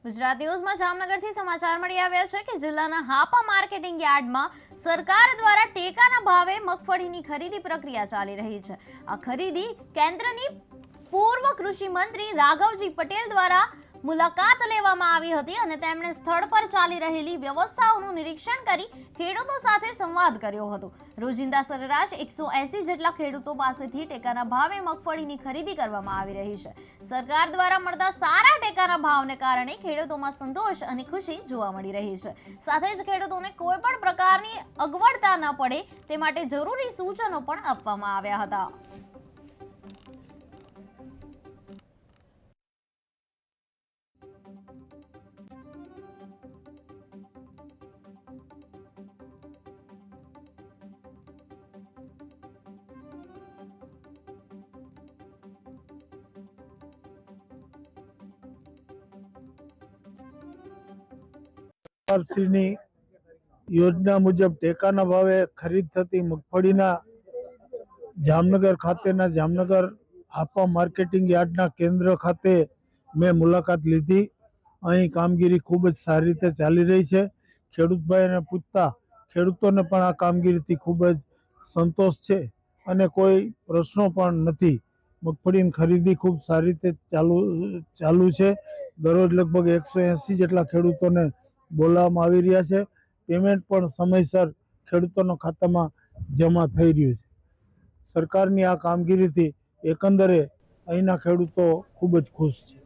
ગુજરાત ન્યૂઝમાં જામનગરથી સમાચાર મળી આવ્યા છે કે જિલ્લાના હાપા માર્કેટિંગ યાર્ડમાં સરકાર દ્વારા ટેકાના ભાવે મગફળીની ખરીદી પ્રક્રિયા ચાલી રહી છે। આ ખરીદી કેન્દ્રની પૂર્વ કૃષિ મંત્રી રાઘવજી પટેલ દ્વારા મુલાકાત લેવામાં આવી હતી અને તેમણે સ્થળ પર ચાલી રહેલી વ્યવસ્થાઓનું નિરીક્ષણ કરી ખેડૂતો સાથે સંવાદ કર્યો હતો। રોજિંદા સરેરાશ 180 જેટલા ખેડૂતો પાસેથી ટેકાના ભાવે મગફળીની ખરીદી કરવામાં આવી રહી છે। સરકાર દ્વારા મળતા સારા ટેકાના ભાવને કારણે ખેડૂતોમાં સંતોષ અને ખુશી જોવા મળી રહી છે। સાથે જ ખેડૂતોને કોઈ પણ પ્રકારની અગવડતા ન પડે તે માટે જરૂરી સૂચનો પણ આપવામાં આવ્યા હતા। સરકારશ્રીની યોજના મુજબ ટેકાના ભાવે ખરીદ થતી મગફળીના જામનગર ખાતેના જામનગર હાપા માર્કેટિંગ યાર્ડના કેન્દ્ર ખાતે મેં મુલાકાત લીધી। અહીં કામગીરી ખૂબ જ સારી રીતે ચાલી રહી છે। ખેડૂત ભાઈને પૂછતા ખેડૂતોને પણ આ કામગીરીથી ખૂબ જ સંતોષ છે અને કોઈ પ્રશ્નો પણ નથી। મગફળીની ખરીદી ખૂબ સારી રીતે ચાલુ છે। દરરોજ લગભગ 180 જેટલા ખેડૂતોને બોલાવવામાં આવી રહ્યા છે। પેમેન્ટ પણ સમયસર ખેડૂતોના ખાતામાં જમા થઈ રહ્યું છે। સરકારની આ કામગીરીથી એકંદરે અહીંના ખેડૂતો ખૂબ જ ખુશ છે।